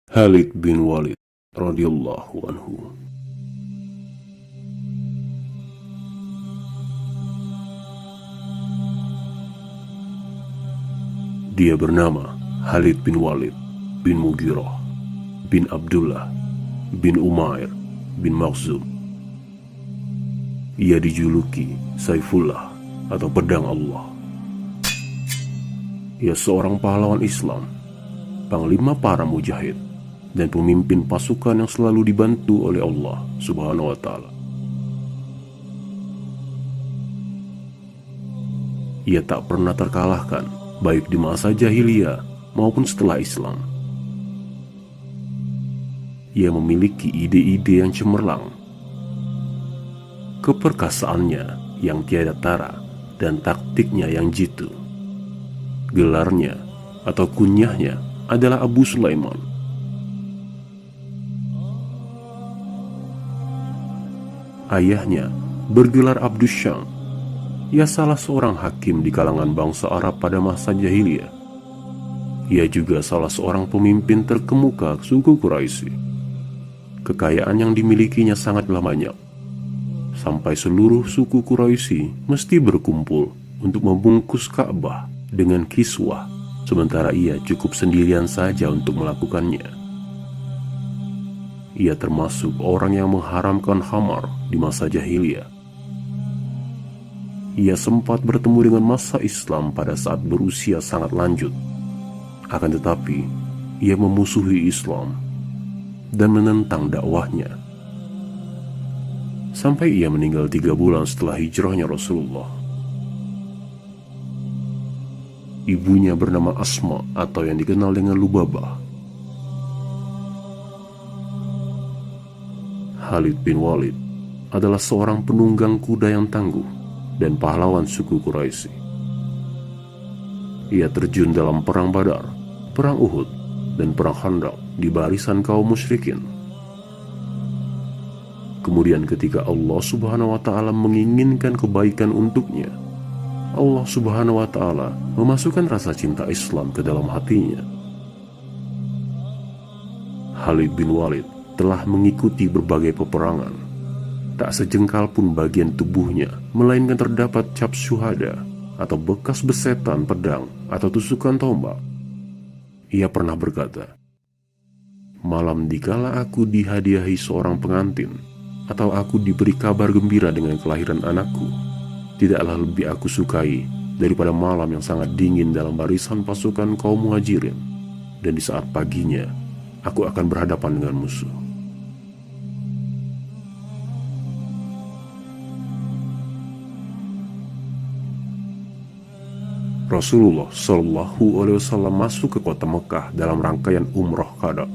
Khalid bin Walid radhiyallahu anhu. Dia bernama Khalid bin Walid bin Mughirah bin Abdullah bin Umair bin Makhzum. Ia dijuluki Saifullah atau Pedang Allah. Ia seorang pahlawan Islam, panglima para mujahid, dan pemimpin pasukan yang selalu dibantu oleh Allah Subhanahu wa Ta'ala. Ia tak pernah terkalahkan, baik di masa jahiliyah maupun setelah Islam. Ia memiliki ide-ide yang cemerlang, keperkasaannya yang tiada tara, dan taktiknya yang jitu. Gelarnya atau kunyahnya adalah Abu Sulaiman. Ayahnya bergelar Abdus Syam. Ia salah seorang hakim di kalangan bangsa Arab pada masa jahiliyah. Ia juga salah seorang pemimpin terkemuka suku Quraisy. Kekayaan yang dimilikinya sangatlah banyak, sampai seluruh suku Quraisy mesti berkumpul untuk membungkus Ka'bah dengan kiswah, sementara ia cukup sendirian saja untuk melakukannya. Ia termasuk orang yang mengharamkan khamar di masa jahiliyah. Ia sempat bertemu dengan masa Islam pada saat berusia sangat lanjut. Akan tetapi, ia memusuhi Islam dan menentang dakwahnya, sampai ia meninggal 3 bulan setelah hijrahnya Rasulullah. Ibunya bernama Asma atau yang dikenal dengan Lubabah. Khalid bin Walid adalah seorang penunggang kuda yang tangguh dan pahlawan suku Quraisy. Ia terjun dalam perang Badar, perang Uhud, dan perang Khandaq di barisan kaum musyrikin. Kemudian ketika Allah Subhanahu wa Ta'ala menginginkan kebaikan untuknya, Allah Subhanahu wa Ta'ala memasukkan rasa cinta Islam ke dalam hatinya. Khalid bin Walid telah mengikuti berbagai peperangan. Tak sejengkal pun bagian tubuhnya melainkan terdapat cap syuhada atau bekas besetan pedang atau tusukan tombak. Ia pernah berkata, "Malam dikala aku dihadiahi seorang pengantin, atau aku diberi kabar gembira dengan kelahiran anakku, tidaklah lebih aku sukai daripada malam yang sangat dingin dalam barisan pasukan kaum muhajirin, dan di saat paginya aku akan berhadapan dengan musuh." Rasulullah Shallallahu Alaihi Wasallam masuk ke kota Mekah dalam rangkaian umrah qada.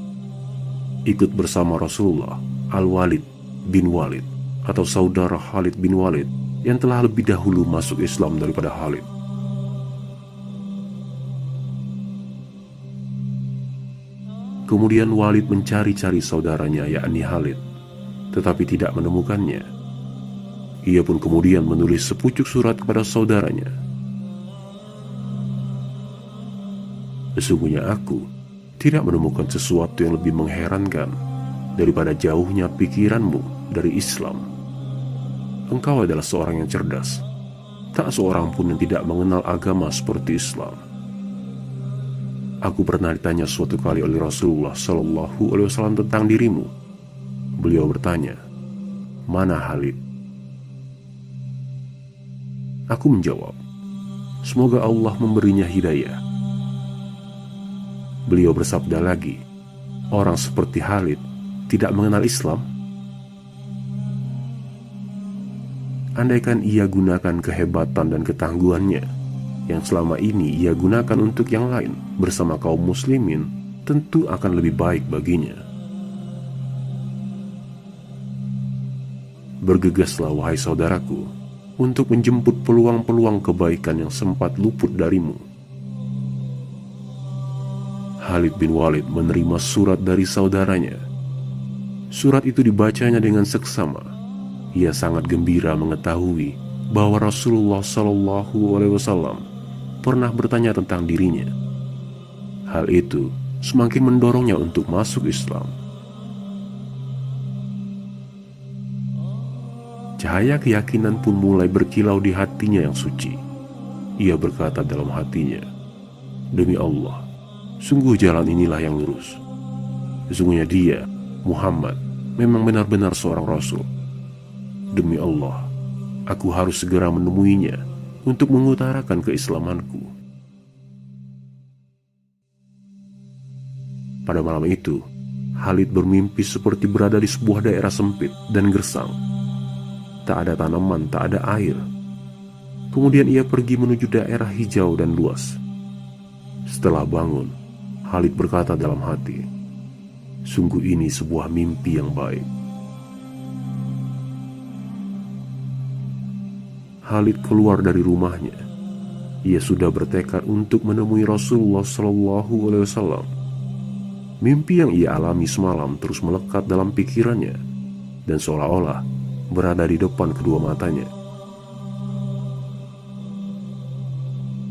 Ikut bersama Rasulullah Al-Walid bin Walid atau saudara Khalid bin Walid yang telah lebih dahulu masuk Islam daripada Khalid. Kemudian Walid mencari-cari saudaranya yakni Khalid, tetapi tidak menemukannya. Ia pun kemudian menulis sepucuk surat kepada saudaranya. "Sesungguhnya aku tidak menemukan sesuatu yang lebih mengherankan daripada jauhnya pikiranmu dari Islam. Engkau adalah seorang yang cerdas. Tak seorang pun yang tidak mengenal agama seperti Islam. Aku pernah ditanya suatu kali oleh Rasulullah Shallallahu Alaihi Wasallam tentang dirimu. Beliau bertanya, 'Mana Khalid?' Aku menjawab, 'Semoga Allah memberinya hidayah.' Beliau bersabda lagi, 'Orang seperti Khalid tidak mengenal Islam? Andaikan ia gunakan kehebatan dan ketangguhannya yang selama ini ia gunakan untuk yang lain bersama kaum muslimin, tentu akan lebih baik baginya. Bergegaslah wahai saudaraku untuk menjemput peluang-peluang kebaikan yang sempat luput darimu.' Khalid bin Walid menerima surat dari saudaranya. Surat itu dibacanya dengan seksama. Ia sangat gembira mengetahui bahwa Rasulullah Shallallahu Alaihi Wasallam pernah bertanya tentang dirinya. Hal itu semakin mendorongnya untuk masuk Islam. Cahaya keyakinan pun mulai berkilau di hatinya yang suci. Ia berkata dalam hatinya, "Demi Allah, sungguh jalan inilah yang lurus. Sesungguhnya dia, Muhammad, memang benar-benar seorang Rasul. Demi Allah, aku harus segera menemuinya untuk mengutarakan keislamanku." Pada malam itu, Khalid bermimpi seperti berada di sebuah daerah sempit dan gersang. Tak ada tanaman, tak ada air. Kemudian ia pergi menuju daerah hijau dan luas. Setelah bangun, Khalid berkata dalam hati, "Sungguh ini sebuah mimpi yang baik." Khalid keluar dari rumahnya. Ia sudah bertekad untuk menemui Rasulullah SAW. Mimpi yang ia alami semalam terus melekat dalam pikirannya dan seolah-olah berada di depan kedua matanya.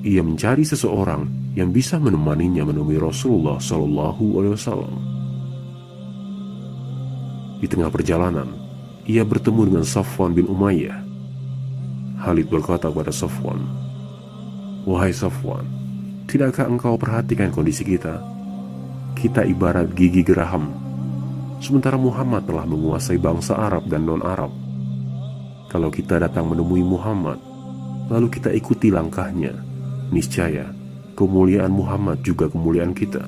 Ia mencari seseorang yang bisa menemaninya menemui Rasulullah SAW. Di tengah perjalanan, ia bertemu dengan Safwan bin Umayyah. Khalid berkata kepada Safwan, "Wahai Safwan, tidakkah engkau perhatikan kondisi kita? Kita ibarat gigi geraham, sementara Muhammad telah menguasai bangsa Arab dan non-Arab. Kalau kita datang menemui Muhammad, lalu kita ikuti langkahnya, niscaya kemuliaan Muhammad juga kemuliaan kita."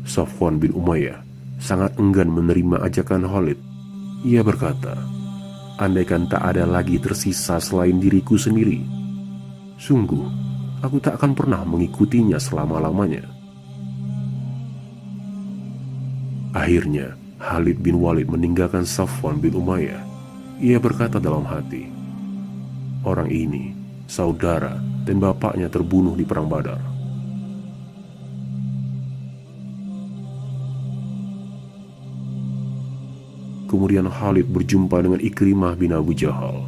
Safwan bin Umayyah sangat enggan menerima ajakan Khalid. Ia berkata, "Andaikan tak ada lagi tersisa selain diriku sendiri, sungguh aku tak akan pernah mengikutinya selama-lamanya." Akhirnya Khalid bin Walid meninggalkan Safwan bin Umayyah. Ia berkata dalam hati, "Orang ini saudara dan bapaknya terbunuh di perang Badar." Kemudian Khalid berjumpa dengan Ikrimah bin Abu Jahal.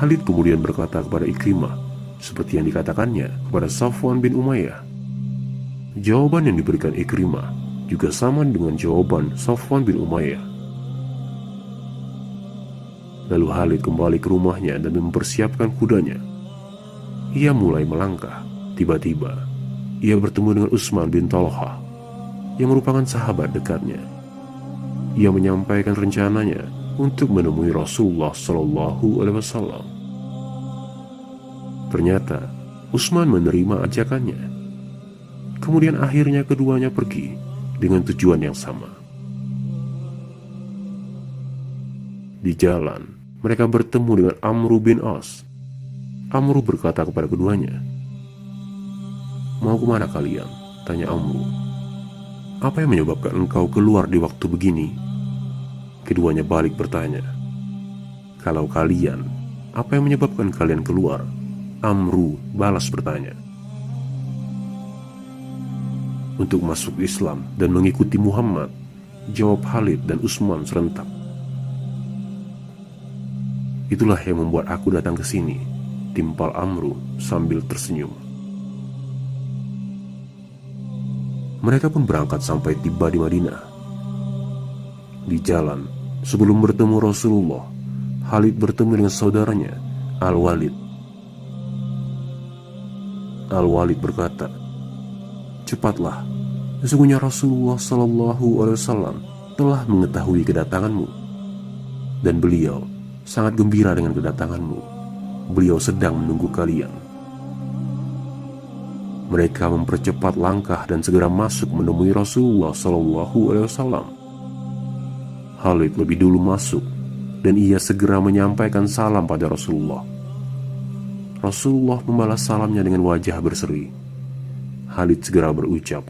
Khalid kemudian berkata kepada Ikrimah seperti yang dikatakannya kepada Safwan bin Umayyah. Jawaban yang diberikan Ikrimah juga sama dengan jawaban Safwan bin Umayyah. Lalu Khalid kembali ke rumahnya dan mempersiapkan kudanya. Ia mulai melangkah. Tiba-tiba ia bertemu dengan Utsman bin Talha yang merupakan sahabat dekatnya. Ia menyampaikan rencananya untuk menemui Rasulullah SAW. Ternyata Utsman menerima ajakannya. Kemudian akhirnya keduanya pergi dengan tujuan yang sama. Di jalan, mereka bertemu dengan Amru bin As. Amru berkata kepada keduanya, "Mau kemana kalian?" tanya Amru. "Apa yang menyebabkan engkau keluar di waktu begini?" Keduanya balik bertanya, "Kalau kalian, apa yang menyebabkan kalian keluar?" Amru balas bertanya, "Untuk masuk Islam dan mengikuti Muhammad," jawab Khalid dan Utsman serentak. "Itulah yang membuat aku datang ke sini," timpal Amru sambil tersenyum. Mereka pun berangkat sampai tiba di Madinah. Di jalan, sebelum bertemu Rasulullah, Khalid bertemu dengan saudaranya, Al-Walid. Al-Walid berkata, "Cepatlah, sesungguhnya Rasulullah SAW telah mengetahui kedatanganmu, dan beliau sangat gembira dengan kedatanganmu. Beliau sedang menunggu kalian." Mereka mempercepat langkah dan segera masuk menemui Rasulullah SAW. Khalid lebih dulu masuk, dan ia segera menyampaikan salam pada Rasulullah. Rasulullah membalas salamnya dengan wajah berseri. Khalid segera berucap,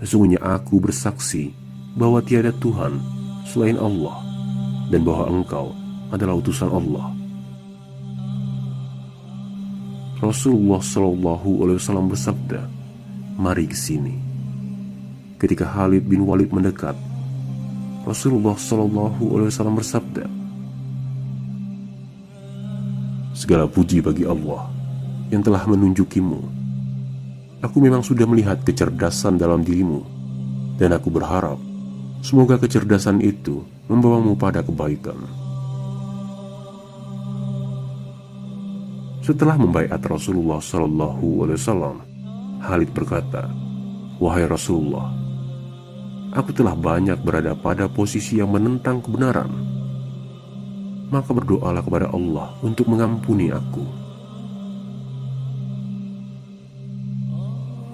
"Sesungguhnya aku bersaksi bahwa tiada Tuhan selain Allah, dan bahwa engkau adalah utusan Allah." Rasulullah SAW bersabda, "Mari ke sini." Ketika Khalid bin Walid mendekat, Rasulullah SAW bersabda, "Segala puji bagi Allah yang telah menunjukimu. Aku memang sudah melihat kecerdasan dalam dirimu, dan aku berharap semoga kecerdasan itu membawamu pada kebaikan." Setelah membaiat Rasulullah SAW, Khalid berkata, "Wahai Rasulullah, aku telah banyak berada pada posisi yang menentang kebenaran. Maka berdoalah kepada Allah untuk mengampuni aku."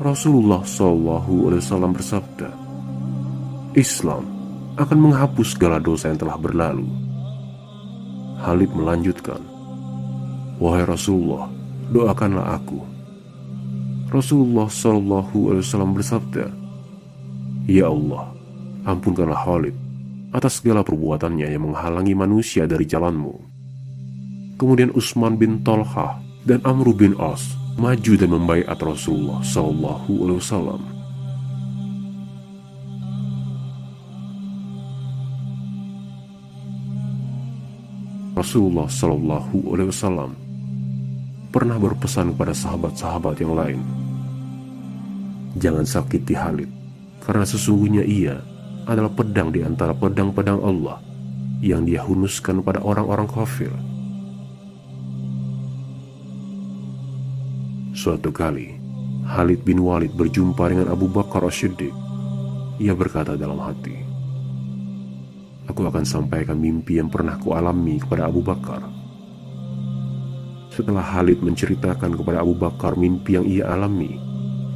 Rasulullah SAW bersabda, "Islam akan menghapus segala dosa yang telah berlalu." Khalid melanjutkan, "Wahai Rasulullah, doakanlah aku." Rasulullah SAW bersabda, "Ya Allah, ampunkanlah Khalid atas segala perbuatannya yang menghalangi manusia dari jalanmu." Kemudian Utsman bin Thalhah dan Amr bin As maju dan membaiat Rasulullah SAW. Rasulullah SAW pernah berpesan kepada sahabat-sahabat yang lain, "Jangan sakiti Khalid, karena sesungguhnya ia adalah pedang di antara pedang-pedang Allah yang dia hunuskan pada orang-orang kafir." Suatu kali, Khalid bin Walid berjumpa dengan Abu Bakar As-Siddiq. Ia berkata dalam hati, "Aku akan sampaikan mimpi yang pernah kualami kepada Abu Bakar." Setelah Khalid menceritakan kepada Abu Bakar mimpi yang ia alami,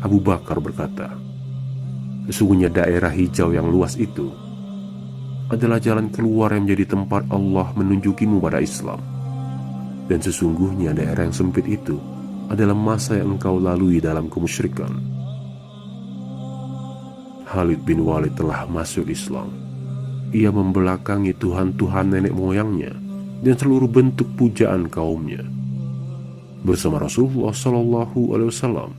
Abu Bakar berkata, "Sesungguhnya daerah hijau yang luas itu adalah jalan keluar yang menjadi tempat Allah menunjukimu pada Islam. Dan sesungguhnya daerah yang sempit itu adalah masa yang engkau lalui dalam kemusyrikan." Khalid bin Walid telah masuk Islam. Ia membelakangi Tuhan-Tuhan nenek moyangnya dan seluruh bentuk pujaan kaumnya. Bersama Rasulullah SAW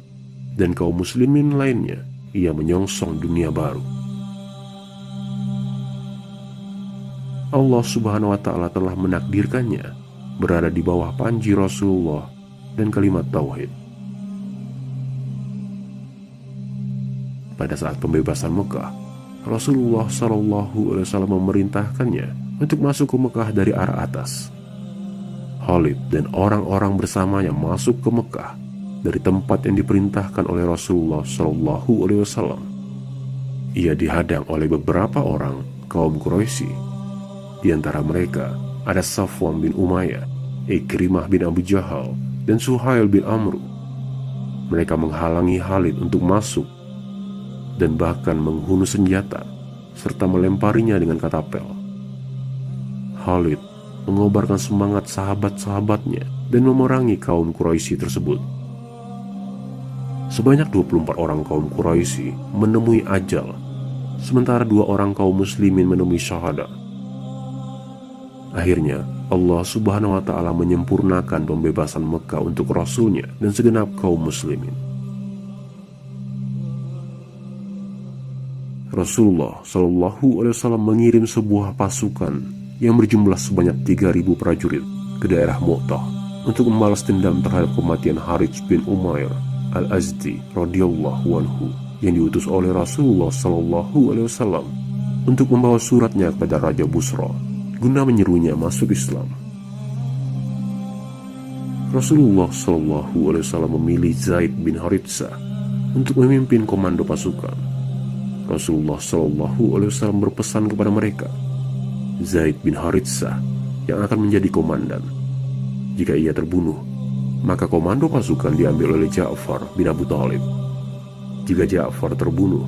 dan kaum muslimin lainnya, ia menyongsong dunia baru. Allah Subhanahu wa Ta'ala telah menakdirkannya berada di bawah panji Rasulullah dan kalimat tauhid. Pada saat pembebasan Mekah, Rasulullah SAW memerintahkannya untuk masuk ke Mekah dari arah atas. Khalid dan orang-orang bersamanya masuk ke Mekah dari tempat yang diperintahkan oleh Rasulullah SAW. Ia dihadang oleh beberapa orang kaum Quraisy. Di antara mereka ada Safwan bin Umayyah, Ikrimah bin Abu Jahal, dan Suhail bin Amr. Mereka menghalangi Khalid untuk masuk dan bahkan menghunus senjata serta melemparinya dengan katapel. Khalid mengobarkan semangat sahabat-sahabatnya dan memerangi kaum Quraisy tersebut. Sebanyak 24 orang kaum Quraisy menemui ajal, sementara 2 orang kaum muslimin menemui syahadat. Akhirnya Allah Subhanahu wa Ta'ala menyempurnakan pembebasan Mekah untuk Rasulnya dan segenap kaum muslimin. Rasulullah SAW mengirim sebuah pasukan yang berjumlah sebanyak 3.000 prajurit ke daerah Mu'tah untuk membalas dendam terhadap kematian Harits bin Umair Al-Azdi radhiyallahu anhu yang diutus oleh Rasulullah SAW untuk membawa suratnya kepada Raja Busra guna menyerunya masuk Islam. Rasulullah SAW memilih Zaid bin Haritsah untuk memimpin komando pasukan. Rasulullah SAW berpesan kepada mereka, Zaid bin Haritsah yang akan menjadi komandan. Jika ia terbunuh, maka komando pasukan diambil oleh Ja'far bin Abu Thalib. Jika Ja'far terbunuh,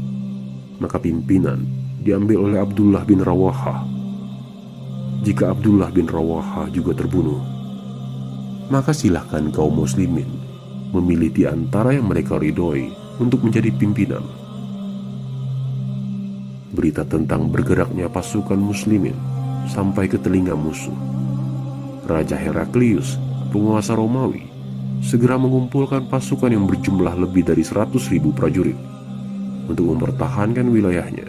maka pimpinan diambil oleh Abdullah bin Rawahah. Jika Abdullah bin Rawahah juga terbunuh, maka silahkan kaum muslimin memilih di antara yang mereka ridhoi untuk menjadi pimpinan. Berita tentang bergeraknya pasukan muslimin sampai ke telinga musuh. Raja Heraklius, penguasa Romawi, segera mengumpulkan pasukan yang berjumlah lebih dari 100.000 prajurit untuk mempertahankan wilayahnya.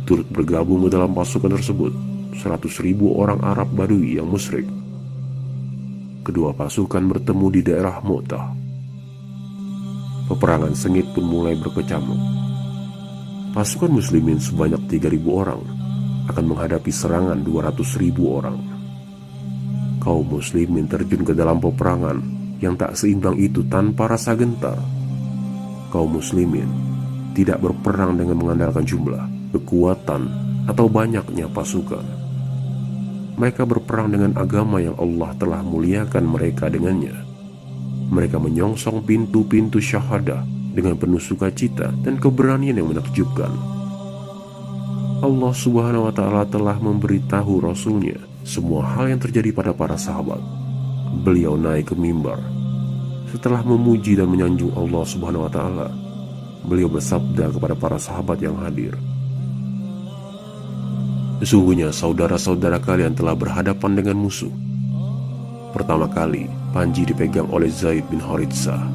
Turut bergabung ke dalam pasukan tersebut 100.000 orang Arab Badui yang musyrik. kedua pasukan bertemu di daerah Mu'tah. Peperangan sengit pun mulai berkecamuk. Pasukan muslimin sebanyak 3.000 orang akan menghadapi serangan 200.000 orang. Kaum muslimin terjun ke dalam peperangan yang tak seimbang itu tanpa rasa gentar. Kaum muslimin tidak berperang dengan mengandalkan jumlah, kekuatan, atau banyaknya pasukan. Mereka berperang dengan agama yang Allah telah muliakan mereka dengannya. Mereka menyongsong pintu-pintu syahadah dengan penuh sukacita dan keberanian yang menakjubkan. Allah Subhanahu wa Ta'ala telah memberitahu Rasul-Nya semua hal yang terjadi pada para sahabat. Beliau naik ke mimbar. Setelah memuji dan menyanjung Allah Subhanahu wa Ta'ala, beliau bersabda kepada para sahabat yang hadir, "Sesungguhnya saudara-saudara kalian telah berhadapan dengan musuh. Pertama kali, panji dipegang oleh Zaid bin Haritsah.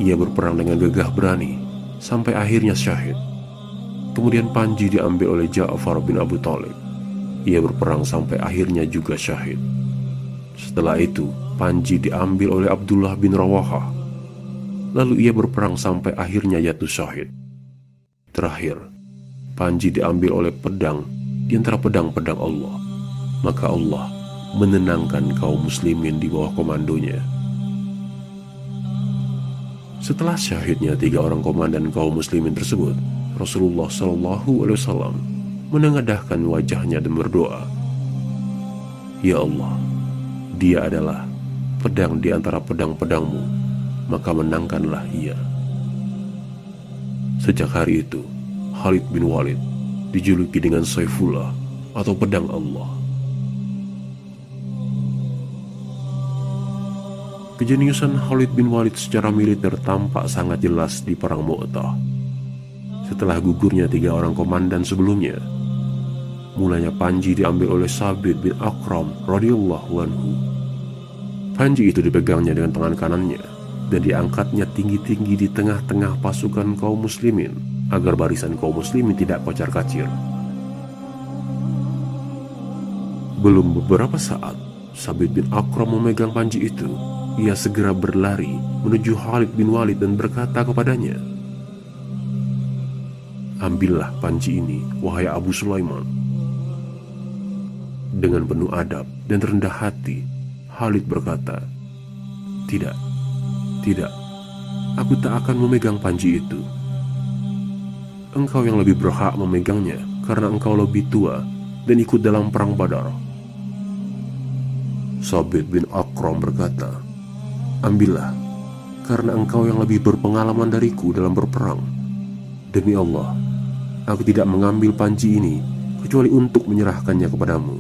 Ia berperang dengan gagah berani sampai akhirnya syahid. Kemudian panji diambil oleh Ja'far bin Abu Thalib. Ia berperang sampai akhirnya juga syahid. Setelah itu, panji diambil oleh Abdullah bin Rawahah. Lalu ia berperang sampai akhirnya jatuh syahid. Terakhir, panji diambil oleh pedang di antara pedang-pedang Allah. Maka Allah menenangkan kaum muslimin di bawah komandonya." Setelah syahidnya 3 orang komandan kaum muslimin tersebut, Rasulullah SAW menengadahkan wajahnya dan berdoa, "Ya Allah, dia adalah pedang di antara pedang-pedangmu, maka menangkanlah ia." Sejak hari itu, Khalid bin Walid dijuluki dengan Saifullah atau pedang Allah. Kejeniusan Khalid bin Walid secara militer tampak sangat jelas di perang Mu'tah. Setelah gugurnya 3 orang komandan sebelumnya, mulanya panji diambil oleh Sabit bin Akram radhiyallahu anhu. Panji itu dipegangnya dengan tangan kanannya dan diangkatnya tinggi-tinggi di tengah-tengah pasukan kaum muslimin agar barisan kaum muslimin tidak kocar-kacir. Belum beberapa saat, Sabit bin Akram memegang panji itu. Ia segera berlari menuju Khalid bin Walid dan berkata kepadanya, "Ambillah panji ini, wahai Abu Sulaiman." Dengan penuh adab dan rendah hati, Khalid berkata, "Tidak, tidak, aku tak akan memegang panji itu. Engkau yang lebih berhak memegangnya karena engkau lebih tua dan ikut dalam perang Badar." Sabit bin Akram berkata, "Ambillah, karena engkau yang lebih berpengalaman dariku dalam berperang. Demi Allah, aku tidak mengambil panji ini kecuali untuk menyerahkannya kepadamu."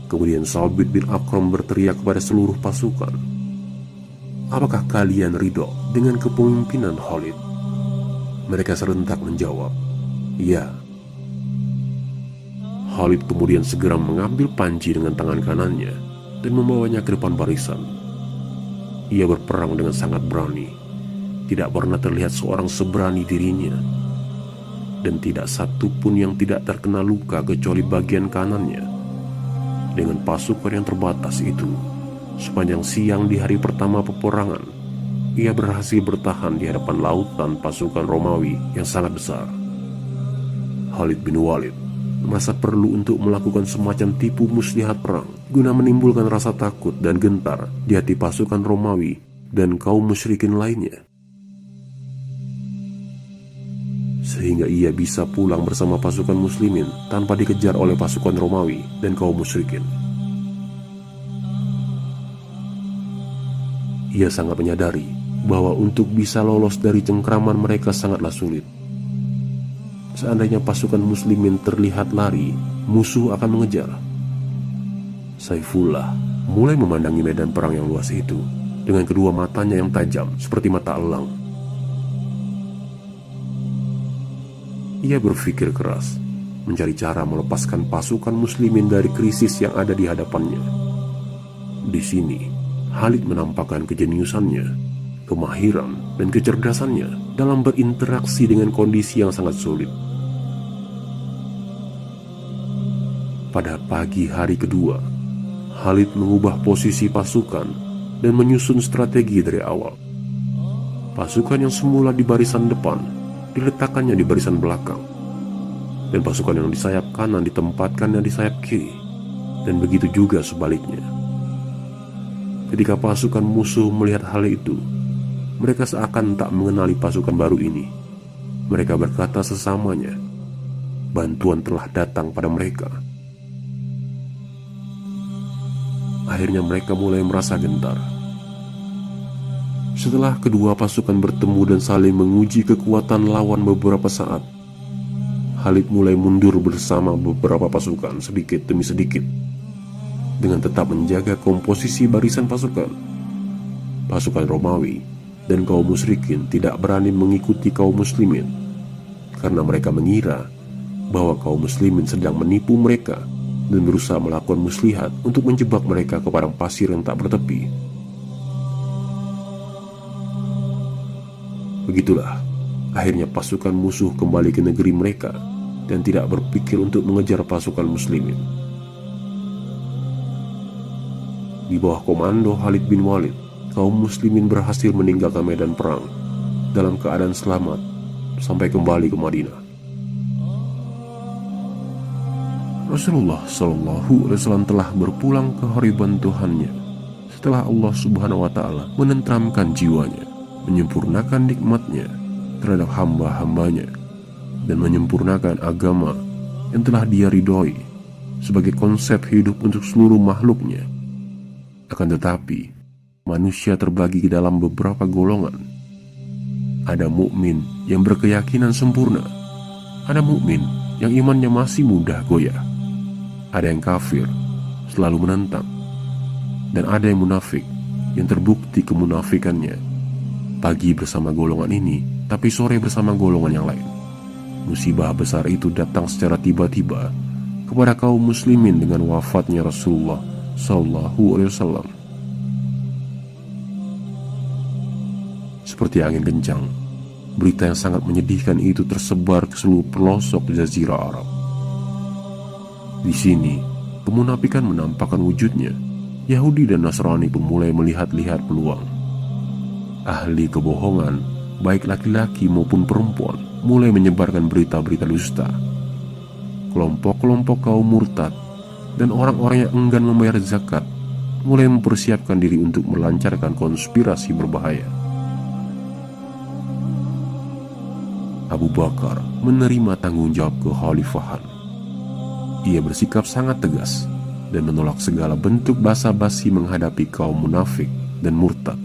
Kemudian Sabit bin Akram berteriak kepada seluruh pasukan, "Apakah kalian ridho dengan kepemimpinan Khalid?" Mereka serentak menjawab, "Ya." Khalid kemudian segera mengambil panji dengan tangan kanannya dan membawanya ke depan barisan. Ia berperang dengan sangat berani. Tidak pernah terlihat seorang seberani dirinya, dan tidak satu pun yang tidak terkena luka kecuali bagian kanannya. Dengan pasukan yang terbatas itu, sepanjang siang di hari pertama peperangan, ia berhasil bertahan di hadapan lautan pasukan Romawi yang sangat besar. Khalid bin Walid merasa perlu untuk melakukan semacam tipu muslihat perang guna menimbulkan rasa takut dan gentar di hati pasukan Romawi dan kaum musyrikin lainnya, sehingga ia bisa pulang bersama pasukan muslimin tanpa dikejar oleh pasukan Romawi dan kaum musyrikin. Ia sangat menyadari bahwa untuk bisa lolos dari cengkraman mereka sangatlah sulit. Seandainya pasukan muslimin terlihat lari, musuh akan mengejar. Saifullah mulai memandangi medan perang yang luas itu dengan kedua matanya yang tajam seperti mata elang. Ia berpikir keras, mencari cara melepaskan pasukan muslimin dari krisis yang ada di hadapannya. Di sini, Khalid menampakkan kejeniusannya, kemahiran, dan kecerdasannya dalam berinteraksi dengan kondisi yang sangat sulit. Pada pagi hari kedua, Khalid mengubah posisi pasukan dan menyusun strategi dari awal. Pasukan yang semula di barisan depan diletakkannya di barisan belakang, dan pasukan yang di sayap kanan ditempatkannya di sayap kiri, dan begitu juga sebaliknya. Ketika pasukan musuh melihat hal itu, mereka seakan tak mengenali pasukan baru ini. Mereka berkata sesamanya, bantuan telah datang pada mereka. Akhirnya mereka mulai merasa gentar. Setelah kedua pasukan bertemu dan saling menguji kekuatan lawan beberapa saat, Khalid mulai mundur bersama beberapa pasukan sedikit demi sedikit, dengan tetap menjaga komposisi barisan pasukan. Pasukan Romawi dan kaum musyrikin tidak berani mengikuti kaum muslimin, karena mereka mengira bahwa kaum muslimin sedang menipu mereka dan berusaha melakukan muslihat untuk menjebak mereka ke padang pasir yang tak bertepi. Begitulah, akhirnya pasukan musuh kembali ke negeri mereka dan tidak berpikir untuk mengejar pasukan muslimin. Di bawah komando Khalid bin Walid, kaum muslimin berhasil meninggalkan medan perang dalam keadaan selamat sampai kembali ke Madinah. Rasulullah SAW telah berpulang ke hariban Tuhannya setelah Allah Subhanahu wa Ta'ala menenteramkan jiwanya, menyempurnakan nikmatnya terhadap hamba-hambanya, dan menyempurnakan agama yang telah Dia ridhoi sebagai konsep hidup untuk seluruh makhluknya. Akan tetapi, manusia terbagi ke dalam beberapa golongan. Ada mukmin yang berkeyakinan sempurna, ada mukmin yang imannya masih mudah goyah, ada yang kafir selalu menentang, dan ada yang munafik yang terbukti kemunafikannya. Pagi bersama golongan ini, tapi sore bersama golongan yang lain. Musibah besar itu datang secara tiba-tiba kepada kaum muslimin dengan wafatnya Rasulullah SAW. Seperti angin kencang, berita yang sangat menyedihkan itu tersebar ke seluruh pelosok Jazirah Arab. Di sini, kemunafikan menampakkan wujudnya. Yahudi dan Nasrani pun mulai melihat-lihat peluang. Ahli kebohongan, baik laki-laki maupun perempuan, mulai menyebarkan berita-berita dusta. Kelompok-kelompok kaum murtad dan orang-orang yang enggan membayar zakat mulai mempersiapkan diri untuk melancarkan konspirasi berbahaya. Abu Bakar menerima tanggung jawab kekhalifahan. Ia bersikap sangat tegas dan menolak segala bentuk basa-basi menghadapi kaum munafik dan murtad.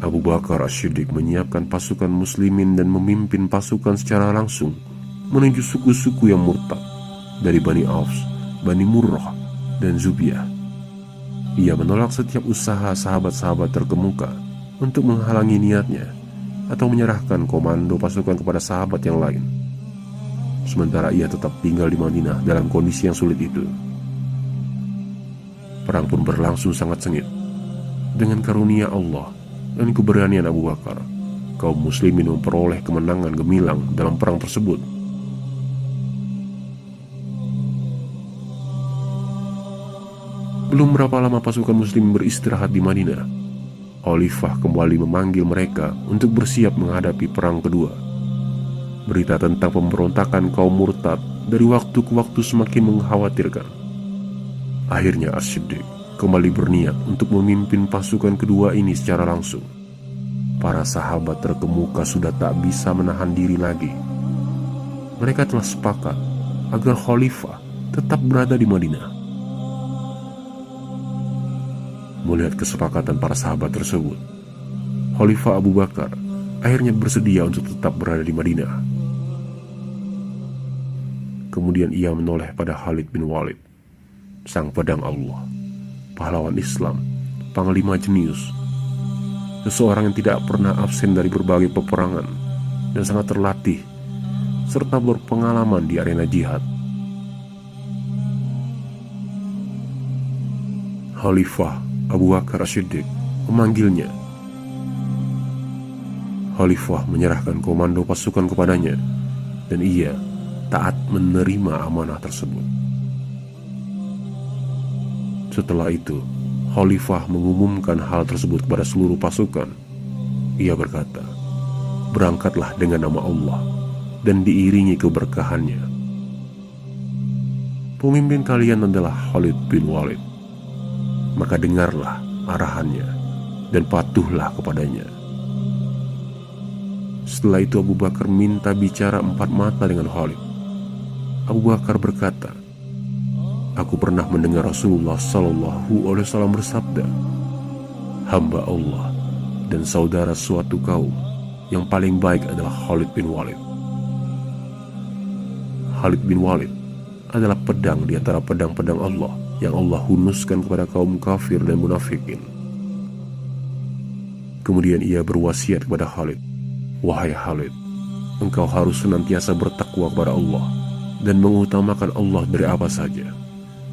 Abu Bakar As-Siddiq menyiapkan pasukan muslimin dan memimpin pasukan secara langsung menuju suku-suku yang murtad dari Bani Aus, Bani Murrah, dan Zubiyah. Ia menolak setiap usaha sahabat-sahabat terkemuka untuk menghalangi niatnya atau menyerahkan komando pasukan kepada sahabat yang lain. Sementara ia tetap tinggal di Madinah dalam kondisi yang sulit itu. Perang pun berlangsung sangat sengit. Dengan karunia Allah dan keberanian Abu Bakar, kaum muslimin memperoleh kemenangan gemilang dalam perang tersebut. Belum berapa lama pasukan muslim beristirahat di Madinah, Khalifah kembali memanggil mereka untuk bersiap menghadapi perang kedua. Berita tentang pemberontakan kaum murtad dari waktu ke waktu semakin mengkhawatirkan. Akhirnya As-Siddiq kembali berniat untuk memimpin pasukan kedua ini secara langsung. Para sahabat terkemuka sudah tak bisa menahan diri lagi. Mereka telah sepakat agar Khalifah tetap berada di Madinah. Melihat kesepakatan para sahabat tersebut, Khalifah Abu Bakar akhirnya bersedia untuk tetap berada di Madinah. Kemudian ia menoleh pada Khalid bin Walid, sang pedang Allah, pahlawan Islam, panglima jenius, seseorang yang tidak pernah absen dari berbagai peperangan dan sangat terlatih serta berpengalaman di arena jihad. Khalifah Abu Bakar As-Siddiq memanggilnya. Khalifah menyerahkan komando pasukan kepadanya dan ia taat menerima amanah tersebut. Setelah itu, Khalifah mengumumkan hal tersebut kepada seluruh pasukan. Ia berkata, "Berangkatlah dengan nama Allah dan diiringi keberkahannya. Pemimpin kalian adalah Khalid bin Walid. Maka dengarlah arahannya dan patuhlah kepadanya." Setelah itu Abu Bakar minta bicara empat mata dengan Khalid. Abu Bakar berkata, "Aku pernah mendengar Rasulullah SAW bersabda, hamba Allah dan saudara suatu kaum yang paling baik adalah Khalid bin Walid. Khalid bin Walid adalah pedang di antara pedang-pedang Allah yang Allah hunuskan kepada kaum kafir dan munafikin." Kemudian ia berwasiat kepada Khalid, "Wahai Khalid, engkau harus senantiasa bertakwa kepada Allah dan mengutamakan Allah dari apa saja,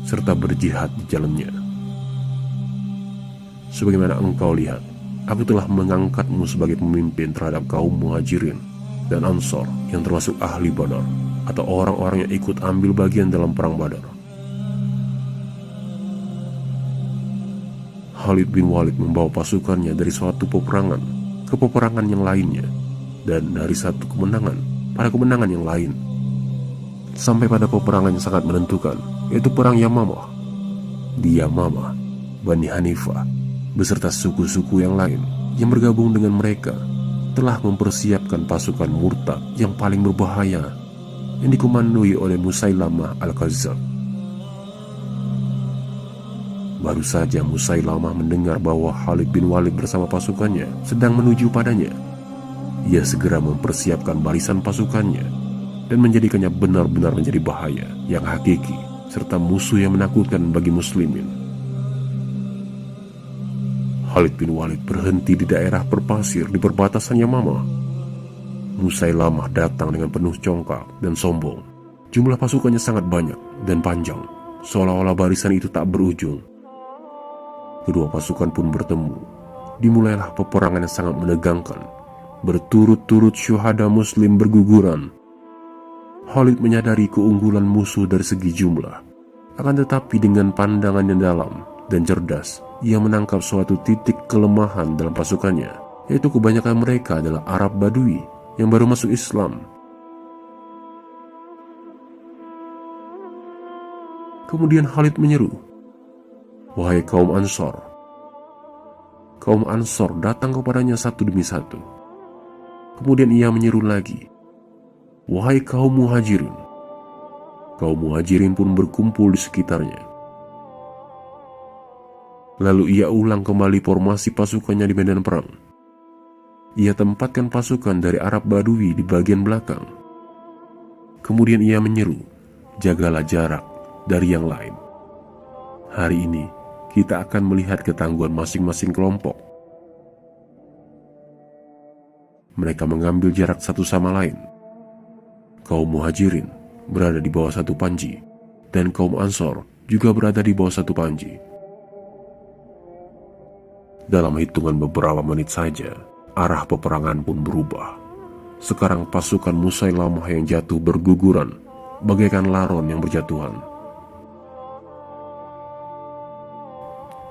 serta berjihad di jalannya. Sebagaimana engkau lihat, aku telah mengangkatmu sebagai pemimpin terhadap kaum Muhajirin dan Ansor yang termasuk ahli Badar atau orang-orang yang ikut ambil bagian dalam perang Badar." Khalid bin Walid membawa pasukannya dari suatu peperangan ke peperangan yang lainnya, dan dari satu kemenangan pada kemenangan yang lain, sampai pada peperangan yang sangat menentukan, yaitu perang Yamamah. Di Yamamah, Bani Hanifah beserta suku-suku yang lain yang bergabung dengan mereka telah mempersiapkan pasukan murtad yang paling berbahaya yang dikomandoi oleh Musailamah Al-Kazzab. Baru saja Musailamah mendengar bahwa Khalid bin Walid bersama pasukannya sedang menuju padanya, ia segera mempersiapkan barisan pasukannya dan menjadikannya benar-benar menjadi bahaya yang hakiki serta musuh yang menakutkan bagi muslimin. Khalid bin Walid berhenti di daerah berpasir di perbatasan Yamamah. Musailamah datang dengan penuh congkak dan sombong. Jumlah pasukannya sangat banyak dan panjang, seolah-olah barisan itu tak berujung. Kedua pasukan pun bertemu. Dimulailah peperangan yang sangat menegangkan. Berturut-turut syuhada muslim berguguran. Khalid menyadari keunggulan musuh dari segi jumlah. Akan tetapi dengan pandangan yang dalam dan cerdas, ia menangkap suatu titik kelemahan dalam pasukannya, yaitu kebanyakan mereka adalah Arab Badui yang baru masuk Islam. Kemudian Khalid menyeru, "Wahai kaum Ansor." Kaum Ansor datang kepadanya satu demi satu. Kemudian ia menyeru lagi, "Wahai kaum Muhajirin." Kaum Muhajirin pun berkumpul di sekitarnya. Lalu ia ulang kembali formasi pasukannya di medan perang. Ia tempatkan pasukan dari Arab Badui di bagian belakang. Kemudian ia menyeru, "Jagalah jarak dari yang lain. Hari ini kita akan melihat ketangguhan masing-masing kelompok." Mereka mengambil jarak satu sama lain. Kaum Muhajirin berada di bawah satu panji, dan kaum Ansor juga berada di bawah satu panji. Dalam hitungan beberapa menit saja, arah peperangan pun berubah. Sekarang pasukan Musailamah yang jatuh berguguran, bagaikan laron yang berjatuhan.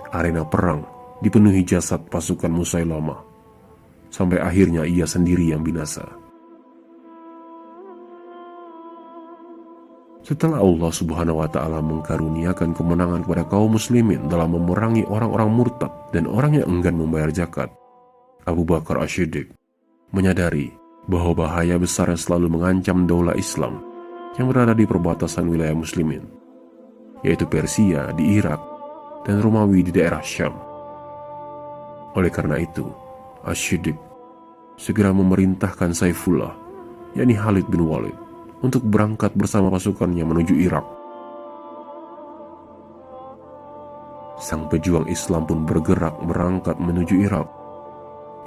Arena perang dipenuhi jasad pasukan Musailamah, sampai akhirnya ia sendiri yang binasa. Setelah Allah Subhanahu wa Ta'ala mengkaruniakan kemenangan kepada kaum muslimin dalam memerangi orang-orang murtad dan orang yang enggan membayar zakat, Abu Bakar As-Siddiq menyadari bahwa bahaya besar yang selalu mengancam daulah Islam yang berada di perbatasan wilayah muslimin, yaitu Persia di Irak dan Romawi di daerah Syam. Oleh karena itu, As-Siddiq segera memerintahkan Saifullah, yakni Khalid bin Walid, untuk berangkat bersama pasukannya menuju Irak. Sang pejuang Islam pun bergerak berangkat menuju Irak.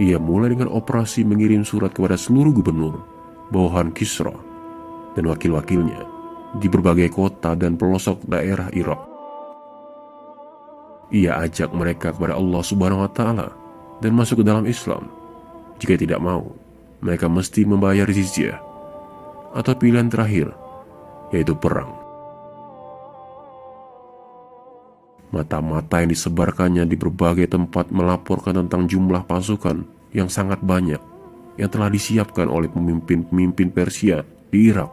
Ia mulai dengan operasi mengirim surat kepada seluruh gubernur, bawahan Kisra, dan wakil-wakilnya di berbagai kota dan pelosok daerah Irak. Ia ajak mereka kepada Allah Subhanahu wa Ta'ala dan masuk ke dalam Islam. Jika tidak mau, mereka mesti membayar jizyah, atau pilihan terakhir, yaitu perang. Mata-mata yang disebarkannya di berbagai tempat melaporkan tentang jumlah pasukan yang sangat banyak yang telah disiapkan oleh pemimpin-pemimpin Persia di Irak.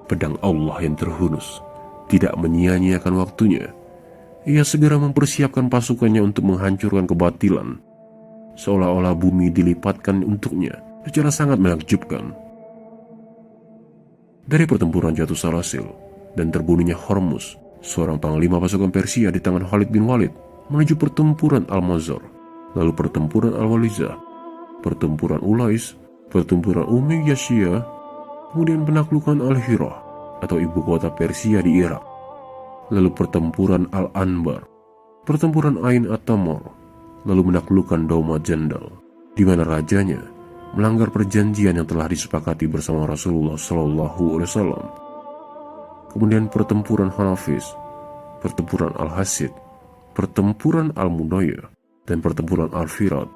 Pedang Allah yang terhunus tidak menyia-nyiakan waktunya. Ia segera mempersiapkan pasukannya untuk menghancurkan kebatilan, seolah-olah bumi dilipatkan untuknya secara sangat menakjubkan. Dari pertempuran Jatuh Salasil dan terbunuhnya Hormuz, seorang panglima pasukan Persia di tangan Khalid bin Walid, menuju pertempuran Al-Mazar, lalu pertempuran Al-Walizah, pertempuran Ulais, pertempuran Umayyah, kemudian penaklukan Al-Hirah atau ibu kota Persia di Irak, lalu pertempuran Al-Anbar, pertempuran Ain At-Tamar, lalu menaklukkan Dauma Jandal, di mana rajanya melanggar perjanjian yang telah disepakati bersama Rasulullah SAW. Kemudian pertempuran Hanafis, pertempuran Al-Hasid, pertempuran Al-Munayah, dan pertempuran Al-Firat.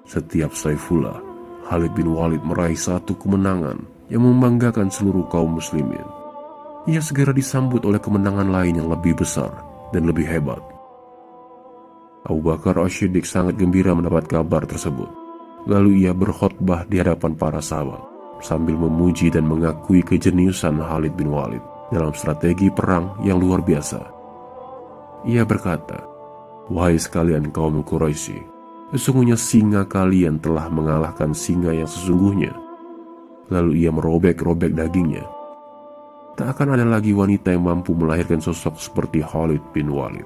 Setiap Saifullah, Khalid bin Walid meraih satu kemenangan yang membanggakan seluruh kaum muslimin. Ia segera disambut oleh kemenangan lain yang lebih besar dan lebih hebat. Abu Bakar As-Siddiq sangat gembira mendapat kabar tersebut. Lalu ia berkhutbah di hadapan para sahabat sambil memuji dan mengakui kejeniusan Khalid bin Walid dalam strategi perang yang luar biasa. Ia berkata, "Wahai sekalian kaum Quraisy, sesungguhnya singa kalian telah mengalahkan singa yang sesungguhnya." Lalu ia merobek-robek dagingnya. Tak akan ada lagi wanita yang mampu melahirkan sosok seperti Khalid bin Walid.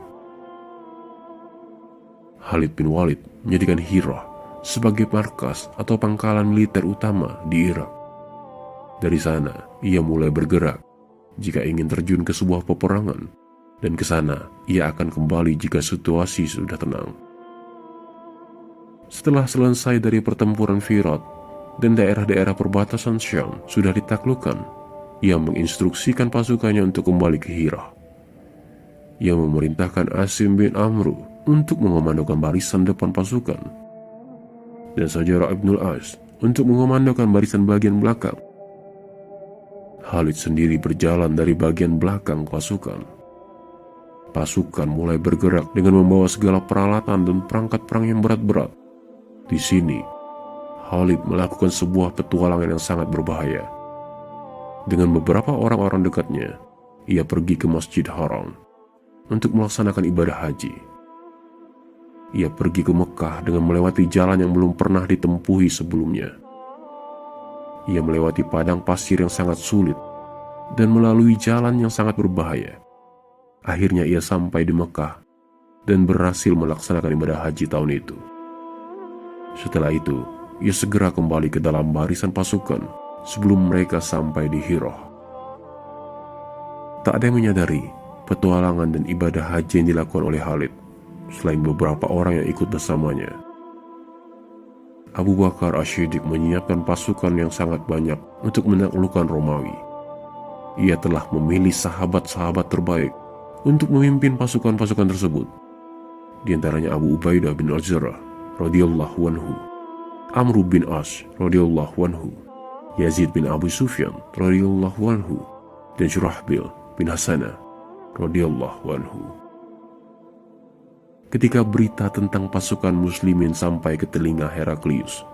Khalid bin Walid menjadikan Hirah sebagai markas atau pangkalan militer utama di Irak. Dari sana, ia mulai bergerak jika ingin terjun ke sebuah peperangan, dan ke sana ia akan kembali jika situasi sudah tenang. Setelah selesai dari pertempuran Firat dan daerah-daerah perbatasan Syam sudah ditaklukkan, ia menginstruksikan pasukannya untuk kembali ke Hirah. Ia memerintahkan Asim bin Amru untuk mengomandokan barisan depan pasukan, dan Sajarah Ibnul As untuk mengomandokan barisan bagian belakang. Khalid sendiri berjalan dari bagian belakang pasukan. Pasukan mulai bergerak dengan membawa segala peralatan dan perangkat perang yang berat-berat. Di sini, Khalid melakukan sebuah petualangan yang sangat berbahaya. Dengan beberapa orang-orang dekatnya, ia pergi ke Masjid Haram untuk melaksanakan ibadah haji. Ia pergi ke Mekah dengan melewati jalan yang belum pernah ditempuhi sebelumnya. Ia melewati padang pasir yang sangat sulit dan melalui jalan yang sangat berbahaya. Akhirnya ia sampai di Mekah dan berhasil melaksanakan ibadah haji tahun itu. Setelah itu, ia segera kembali ke dalam barisan pasukan sebelum mereka sampai di Hirah. Tak ada yang menyadari petualangan dan ibadah haji yang dilakukan oleh Khalid selain beberapa orang yang ikut bersamanya. Abu Bakar As-Siddiq menyiapkan pasukan yang sangat banyak untuk menaklukkan Romawi. Ia telah memilih sahabat-sahabat terbaik untuk memimpin pasukan-pasukan tersebut. Di antaranya Abu Ubaidah bin Al-Jarrah radhiyallahu anhu, Amr bin As radhiyallahu anhu, Yazid bin Abu Sufyan radhiyallahu anhu, dan Syurahbil bin Hasanah radhiyallahu anhu. Ketika berita tentang pasukan muslimin sampai ke telinga Heraklius,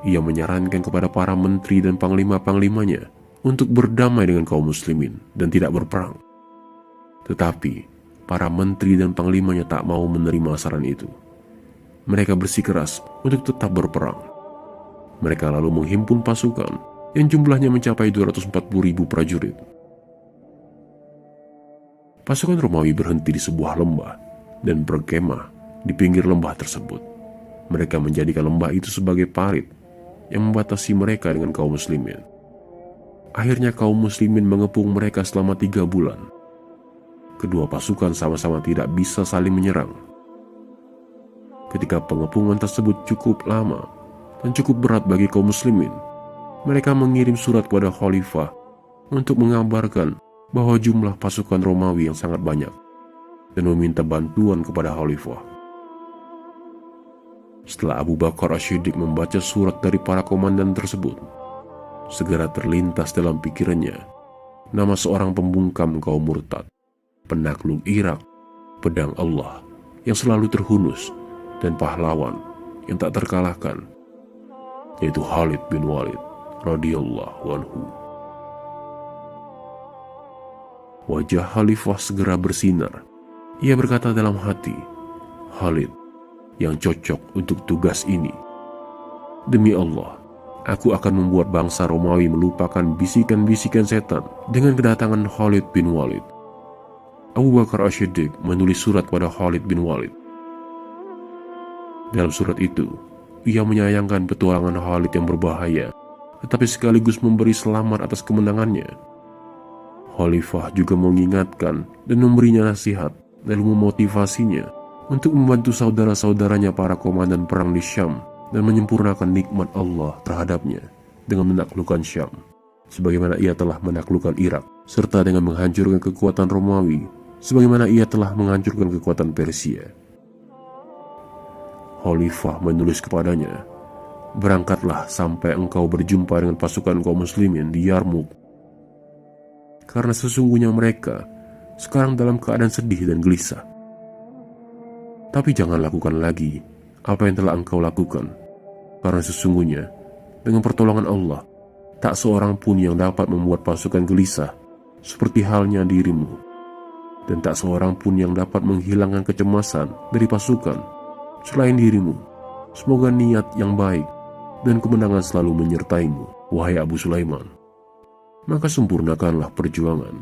ia menyarankan kepada para menteri dan panglima-panglimanya untuk berdamai dengan kaum muslimin dan tidak berperang. Tetapi para menteri dan panglimanya tak mau menerima saran itu. Mereka bersikeras untuk tetap berperang. Mereka lalu menghimpun pasukan yang jumlahnya mencapai 240.000 prajurit. Pasukan Romawi berhenti di sebuah lembah dan berkemah di pinggir lembah tersebut. Mereka menjadikan lembah itu sebagai parit yang membatasi mereka dengan kaum muslimin. Akhirnya kaum muslimin mengepung mereka selama 3 bulan. Kedua pasukan sama-sama tidak bisa saling menyerang. Ketika pengepungan tersebut cukup lama dan cukup berat bagi kaum muslimin, mereka mengirim surat kepada khalifah untuk mengabarkan bahwa jumlah pasukan Romawi yang sangat banyak dan meminta bantuan kepada khalifah. Setelah Abu Bakar As-Siddiq membaca surat dari para komandan tersebut, segera terlintas dalam pikirannya nama seorang pembungkam kaum murtad penakluk Irak, pedang Allah yang selalu terhunus, dan pahlawan yang tak terkalahkan, yaitu Khalid bin Walid radhiyallahu anhu. Wajah Khalifah segera bersinar. Ia berkata dalam hati, Khalid yang cocok untuk tugas ini. Demi Allah, aku akan membuat bangsa Romawi melupakan bisikan-bisikan setan dengan kedatangan Khalid bin Walid. Abu Bakar As-Siddiq menulis surat pada Khalid bin Walid. Dalam surat itu, ia menyayangkan petualangan Khalid yang berbahaya, tetapi sekaligus memberi selamat atas kemenangannya. Khalifah juga mengingatkan dan memberinya nasihat, lalu memotivasinya untuk membantu saudara-saudaranya para komandan perang di Syam dan menyempurnakan nikmat Allah terhadapnya dengan menaklukkan Syam, sebagaimana ia telah menaklukkan Irak, serta dengan menghancurkan kekuatan Romawi, sebagaimana ia telah menghancurkan kekuatan Persia. Khalifah menulis kepadanya, berangkatlah sampai engkau berjumpa dengan pasukan kaum muslimin di Yarmuk, karena sesungguhnya mereka sekarang dalam keadaan sedih dan gelisah. Tapi jangan lakukan lagi apa yang telah engkau lakukan, karena sesungguhnya dengan pertolongan Allah, tak seorang pun yang dapat membuat pasukan gelisah seperti halnya dirimu, dan tak seorang pun yang dapat menghilangkan kecemasan dari pasukan selain dirimu. Semoga niat yang baik dan kemenangan selalu menyertaimu, wahai Abu Sulaiman. Maka sempurnakanlah perjuangan,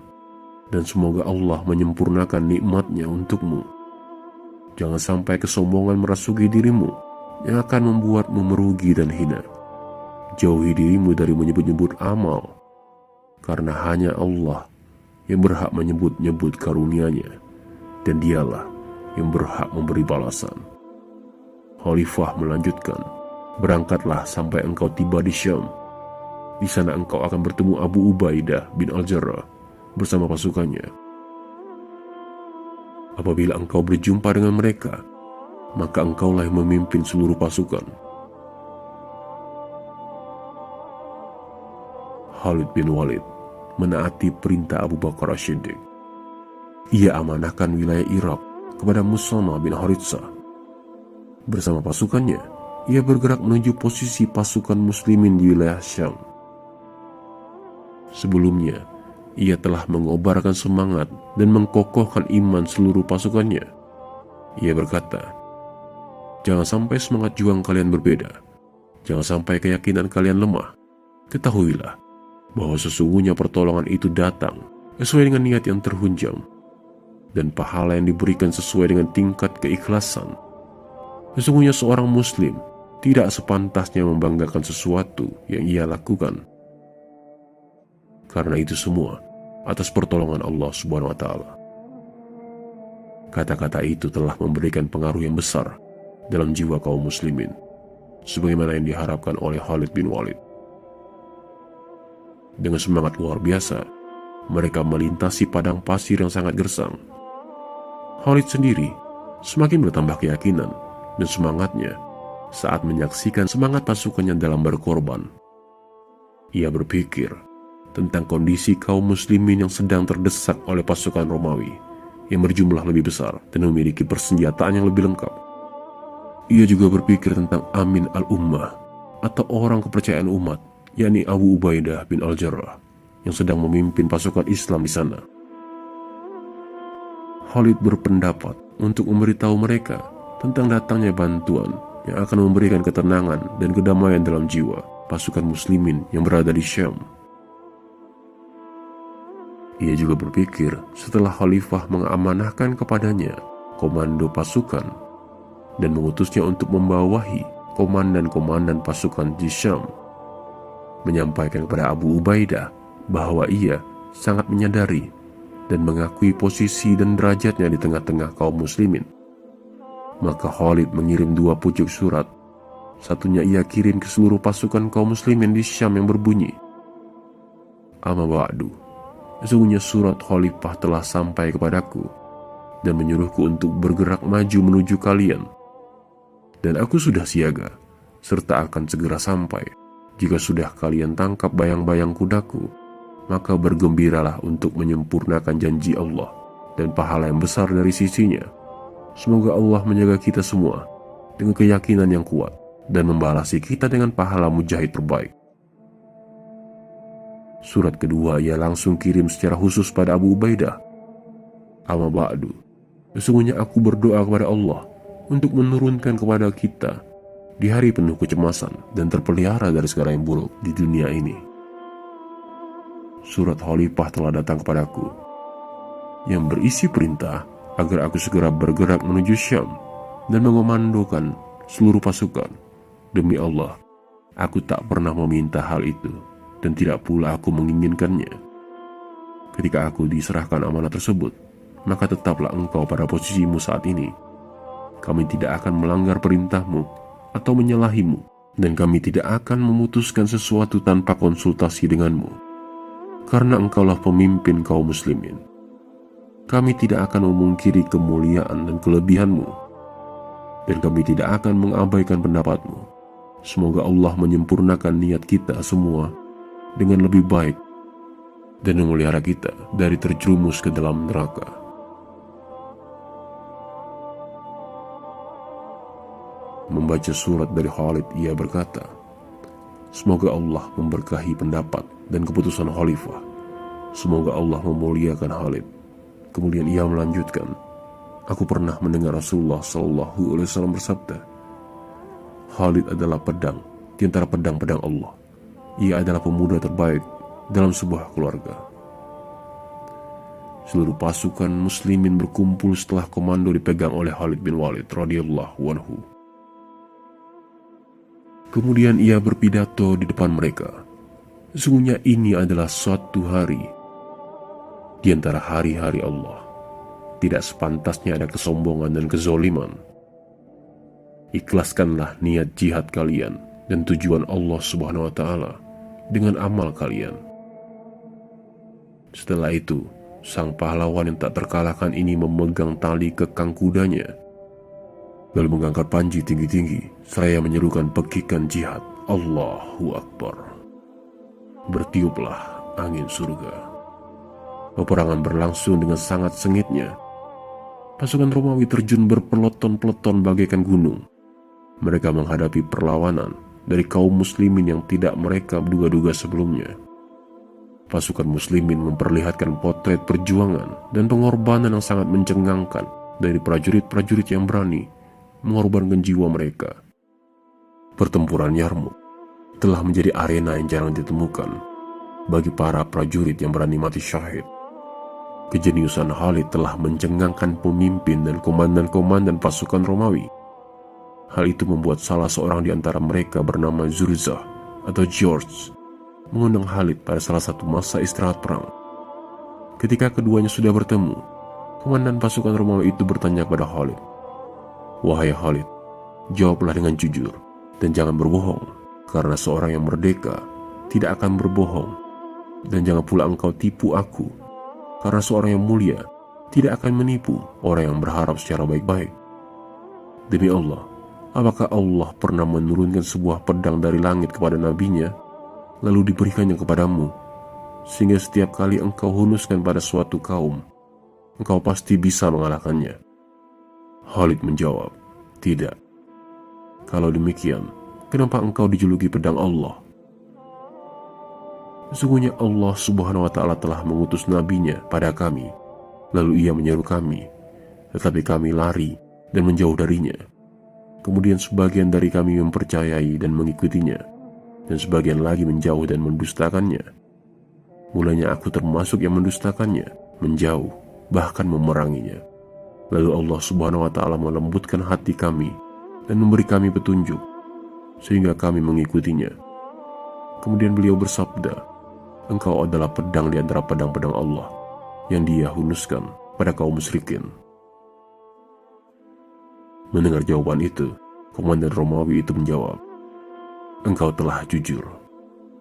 dan semoga Allah menyempurnakan nikmatnya untukmu. Jangan sampai kesombongan merasuki dirimu yang akan membuatmu merugi dan hina. Jauhi dirimu dari menyebut-nyebut amal, karena hanya Allah yang berhak menyebut-nyebut karunia-Nya, dan Dialah yang berhak memberi balasan. Khalifah melanjutkan, berangkatlah sampai engkau tiba di Syam. Di sana engkau akan bertemu Abu Ubaidah bin Al-Jarrah bersama pasukannya. Apabila engkau berjumpa dengan mereka, maka engkaulah yang memimpin seluruh pasukan. Khalid bin Walid menaati perintah Abu Bakar As-Siddiq. Ia amanahkan wilayah Irak kepada Musama bin Haritsah. Bersama pasukannya, ia bergerak menuju posisi pasukan muslimin di wilayah Syam. Sebelumnya, ia telah mengobarkan semangat dan mengkokohkan iman seluruh pasukannya. Ia berkata, jangan sampai semangat juang kalian berbeda. Jangan sampai keyakinan kalian lemah. Ketahuilah bahwa sesungguhnya pertolongan itu datang sesuai dengan niat yang terhunjam, dan pahala yang diberikan sesuai dengan tingkat keikhlasan. Sesungguhnya seorang muslim tidak sepantasnya membanggakan sesuatu yang ia lakukan. Karena itu semua atas pertolongan Allah Subhanahu wa Ta'ala. Kata-kata itu telah memberikan pengaruh yang besar dalam jiwa kaum muslimin, sebagaimana yang diharapkan oleh Khalid bin Walid. Dengan semangat luar biasa, mereka melintasi padang pasir yang sangat gersang. Khalid sendiri semakin bertambah keyakinan dan semangatnya saat menyaksikan semangat pasukannya dalam berkorban. Ia berpikir tentang kondisi kaum muslimin yang sedang terdesak oleh pasukan Romawi yang berjumlah lebih besar dan memiliki persenjataan yang lebih lengkap. Ia juga berpikir tentang Amin al-Ummah atau orang kepercayaan umat, yakni Abu Ubaidah bin Al-Jarrah yang sedang memimpin pasukan Islam di sana. Khalid berpendapat untuk memberitahu mereka tentang datangnya bantuan yang akan memberikan ketenangan dan kedamaian dalam jiwa pasukan muslimin yang berada di Syam. Ia juga berpikir setelah Khalifah mengamanahkan kepadanya komando pasukan dan mengutusnya untuk membawahi komandan-komandan pasukan di Syam, menyampaikan kepada Abu Ubaidah bahwa ia sangat menyadari dan mengakui posisi dan derajatnya di tengah-tengah kaum muslimin. Maka Khalid mengirim 2 pucuk surat. Satunya ia kirim ke seluruh pasukan kaum muslimin di Syam yang berbunyi, Amma ba'du, sesungguhnya surat Khalifah telah sampai kepadaku dan menyuruhku untuk bergerak maju menuju kalian. Dan aku sudah siaga, serta akan segera sampai. Jika sudah kalian tangkap bayang-bayang kudaku, maka bergembiralah untuk menyempurnakan janji Allah dan pahala yang besar dari sisinya. Semoga Allah menjaga kita semua dengan keyakinan yang kuat dan membalasi kita dengan pahala mujahid terbaik. Surat kedua ia langsung kirim secara khusus pada Abu Ubaidah. Amma ba'du, sesungguhnya aku berdoa kepada Allah untuk menurunkan kepada kita di hari penuh kecemasan dan terpelihara dari segala yang buruk di dunia ini. Surat Khalifah telah datang kepadaku yang berisi perintah agar aku segera bergerak menuju Syam dan mengomandokan seluruh pasukan. Demi Allah, aku tak pernah meminta hal itu dan tidak pula aku menginginkannya. Ketika aku diserahkan amanah tersebut, maka tetaplah engkau pada posisimu saat ini. Kami tidak akan melanggar perintahmu atau menyalahimu, dan kami tidak akan memutuskan sesuatu tanpa konsultasi denganmu, karena engkaulah pemimpin kaum muslimin. Kami tidak akan memungkiri kemuliaan dan kelebihanmu, dan kami tidak akan mengabaikan pendapatmu. Semoga Allah menyempurnakan niat kita semua dengan lebih baik dan memelihara kita dari terjerumus ke dalam neraka. Membaca surat dari Khalid, ia berkata, semoga Allah memberkahi pendapat dan keputusan Khalifah. Semoga Allah memuliakan Khalid. Kemudian ia melanjutkan, aku pernah mendengar Rasulullah SAW bersabda, Khalid adalah pedang di antara pedang-pedang Allah. Ia adalah pemuda terbaik dalam sebuah keluarga. Seluruh pasukan muslimin berkumpul setelah komando dipegang oleh Khalid bin Walid radhiyallahu anhu. Kemudian ia berpidato di depan mereka. Sesungguhnya ini adalah suatu hari di antara hari-hari Allah. Tidak sepantasnya ada kesombongan dan kezoliman. Ikhlaskanlah niat jihad kalian dan tujuan Allah Subhanahu wa Ta'ala dengan amal kalian. Setelah itu, sang pahlawan yang tak terkalahkan ini memegang tali kekang kudanya, lalu mengangkat panji tinggi-tinggi seraya menyerukan pekikan jihad, Allahu Akbar. Bertiuplah angin surga. Peperangan berlangsung dengan sangat sengitnya. Pasukan Romawi terjun berpeloton-peloton bagaikan gunung. Mereka menghadapi perlawanan dari kaum muslimin yang tidak mereka duga-duga sebelumnya. Pasukan muslimin memperlihatkan potret perjuangan dan pengorbanan yang sangat mencengangkan dari prajurit-prajurit yang berani mengorbankan jiwa mereka. Pertempuran Yarmuk telah menjadi arena yang jarang ditemukan bagi para prajurit yang berani mati syahid. Kejeniusan Khalid telah mencengangkan pemimpin dan komandan-komandan pasukan Romawi. Hal itu membuat salah seorang di antara mereka bernama Zurzah atau George mengundang Khalid pada salah satu masa istirahat perang. Ketika keduanya sudah bertemu, komandan pasukan Romawi itu bertanya kepada Khalid, wahai Khalid, jawablah dengan jujur dan jangan berbohong, karena seorang yang merdeka tidak akan berbohong, dan jangan pula engkau tipu aku, karena seorang yang mulia tidak akan menipu orang yang berharap secara baik-baik. Demi Allah, apakah Allah pernah menurunkan sebuah pedang dari langit kepada nabinya, lalu diberikannya kepadamu, sehingga setiap kali engkau hunuskan pada suatu kaum, engkau pasti bisa mengalahkannya? Khalid menjawab, tidak. Kalau demikian, kenapa engkau dijuluki pedang Allah? Sesungguhnya Allah Subhanahu wa Ta'ala telah mengutus nabinya pada kami, lalu ia menyeru kami, tetapi kami lari dan menjauh darinya. Kemudian sebagian dari kami mempercayai dan mengikutinya, dan sebagian lagi menjauh dan mendustakannya. Mulanya aku termasuk yang mendustakannya, menjauh, bahkan memeranginya. Lalu Allah Subhanahu wa Ta'ala melembutkan hati kami dan memberi kami petunjuk, sehingga kami mengikutinya. Kemudian beliau bersabda, engkau adalah pedang di antara pedang-pedang Allah yang Dia hunuskan pada kaum musyrikin. Mendengar jawaban itu, komandan Romawi itu menjawab, engkau telah jujur.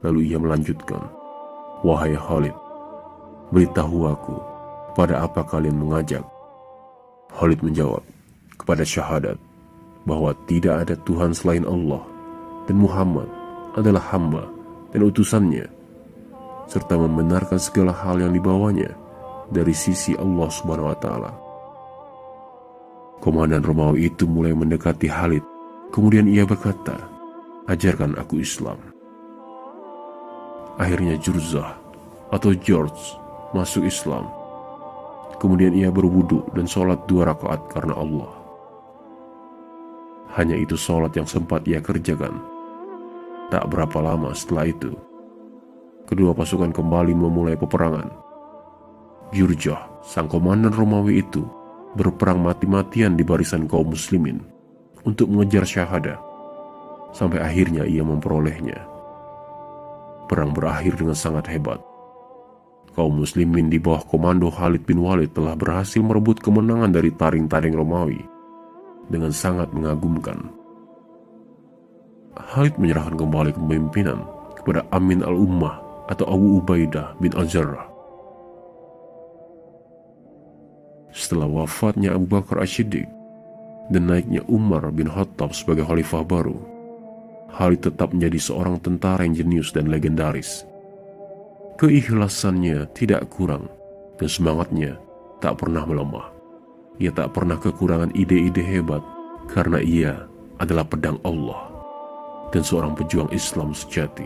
Lalu ia melanjutkan, wahai Khalid, beritahu aku, pada apa kalian mengajak? Khalid menjawab, kepada syahadat, bahwa tidak ada Tuhan selain Allah, dan Muhammad adalah hamba dan utusannya, serta membenarkan segala hal yang dibawanya dari sisi Allah Subhanahu wa Ta'ala. Komandan Romawi itu mulai mendekati Khalid. Kemudian ia berkata, "Ajarkan aku Islam." Akhirnya Jurzah atau George masuk Islam. Kemudian ia berwudu dan sholat 2 rakaat karena Allah. Hanya itu sholat yang sempat ia kerjakan. Tak berapa lama setelah itu, kedua pasukan kembali memulai peperangan. Jurzah, sang komandan Romawi itu, berperang mati-matian di barisan kaum muslimin untuk mengejar syahadah, sampai akhirnya ia memperolehnya. Perang berakhir dengan sangat hebat. Kaum muslimin di bawah komando Khalid bin Walid telah berhasil merebut kemenangan dari taring-taring Romawi dengan sangat mengagumkan. Khalid menyerahkan kembali kepemimpinan kepada Amin al-Ummah atau Abu Ubaidah bin Al-Jarrah. Setelah wafatnya Abu Bakar As-Siddiq dan naiknya Umar bin Khattab sebagai khalifah baru, Khalid tetap menjadi seorang tentara yang jenius dan legendaris. Keikhlasannya tidak kurang dan semangatnya tak pernah melemah. Ia tak pernah kekurangan ide-ide hebat karena ia adalah pedang Allah dan seorang pejuang Islam sejati.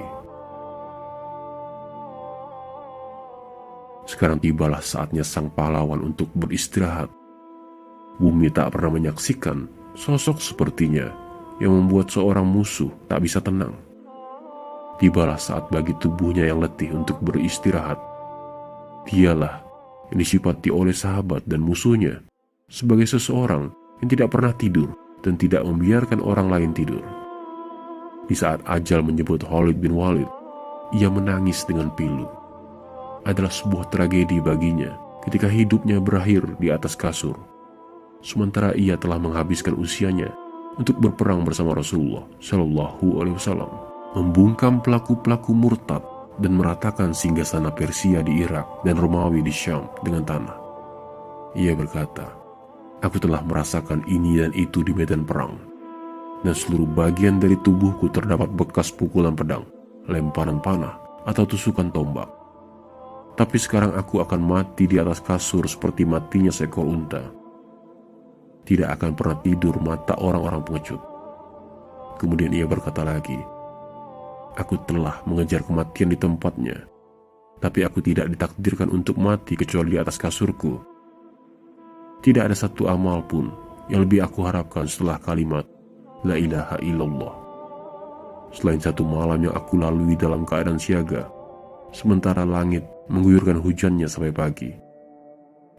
Sekarang tibalah saatnya sang pahlawan untuk beristirahat. Bumi tak pernah menyaksikan sosok sepertinya yang membuat seorang musuh tak bisa tenang. Tibalah saat bagi tubuhnya yang letih untuk beristirahat. Dialah yang disifati oleh sahabat dan musuhnya sebagai seseorang yang tidak pernah tidur dan tidak membiarkan orang lain tidur. Di saat ajal menyebut Khalid bin Walid, ia menangis dengan pilu. Adalah sebuah tragedi baginya ketika hidupnya berakhir di atas kasur, sementara ia telah menghabiskan usianya untuk berperang bersama Rasulullah Shallallahu Alaihi Wasallam, membungkam pelaku-pelaku murtad dan meratakan singgasana Persia di Irak dan Romawi di Syam dengan tanah. Ia berkata, "Aku telah merasakan ini dan itu di medan perang, dan seluruh bagian dari tubuhku terdapat bekas pukulan pedang, lemparan panah, atau tusukan tombak. Tapi sekarang aku akan mati di atas kasur seperti matinya seekor unta. Tidak akan pernah tidur mata orang-orang pengecut." Kemudian ia berkata lagi, "Aku telah mengejar kematian di tempatnya, tapi aku tidak ditakdirkan untuk mati kecuali di atas kasurku. Tidak ada satu amal pun yang lebih aku harapkan setelah kalimat La ilaha illallah, selain satu malam yang aku lalui dalam keadaan siaga, sementara langit mengguyurkan hujannya sampai pagi.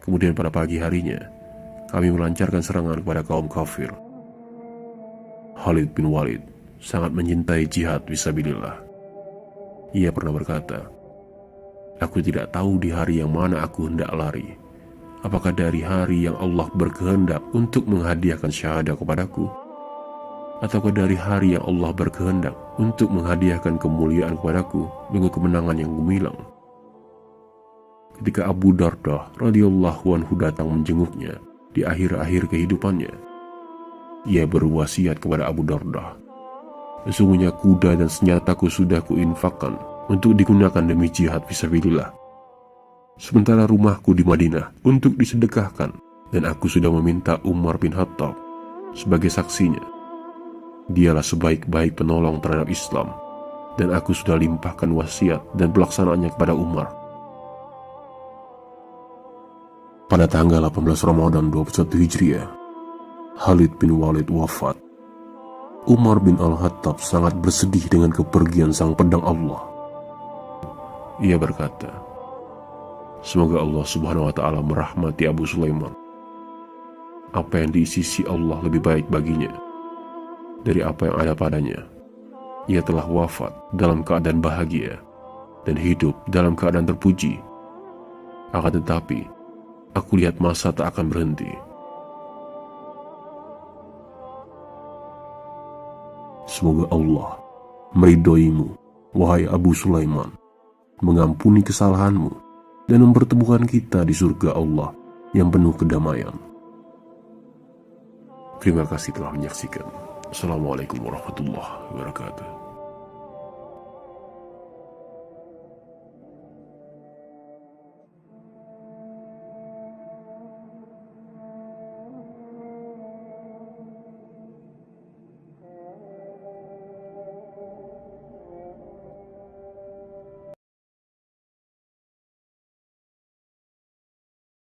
Kemudian pada pagi harinya, kami melancarkan serangan kepada kaum kafir." Khalid bin Walid sangat mencintai jihad fisabilillah. Ia pernah berkata, "Aku tidak tahu di hari yang mana aku hendak lari. Apakah dari hari yang Allah berkehendak untuk menghadiahkan syahadah kepadaku, ataukah dari hari yang Allah berkehendak untuk menghadiahkan kemuliaan kepadaku dengan kemenangan yang gemilang?" Ketika Abu Dardah radhiyallahu anhu datang menjenguknya di akhir-akhir kehidupannya, ia berwasiat kepada Abu Dardah, "Sesungguhnya kuda dan senjataku sudah kuinfakkan untuk digunakan demi jihad fisabilillah. Sementara rumahku di Madinah untuk disedekahkan, dan aku sudah meminta Umar bin Khattab sebagai saksinya. Dialah sebaik-baik penolong terhadap Islam, dan aku sudah limpahkan wasiat dan pelaksanaannya kepada Umar." Pada tanggal 18 Ramadan 21 Hijriah, Khalid bin Walid wafat. Umar bin Al-Khattab sangat bersedih dengan kepergian sang pedang Allah. Ia berkata, "Semoga Allah Subhanahu wa Ta'ala merahmati Abu Sulaiman. Apa yang di sisi Allah lebih baik baginya dari apa yang ada padanya. Ia telah wafat dalam keadaan bahagia dan hidup dalam keadaan terpuji. Akan tetapi, aku lihat masa tak akan berhenti. Semoga Allah meridhoimu, wahai Abu Sulaiman, mengampuni kesalahanmu, dan mempertemukan kita di surga Allah yang penuh kedamaian." Terima kasih telah menyaksikan. Assalamualaikum warahmatullahi wabarakatuh.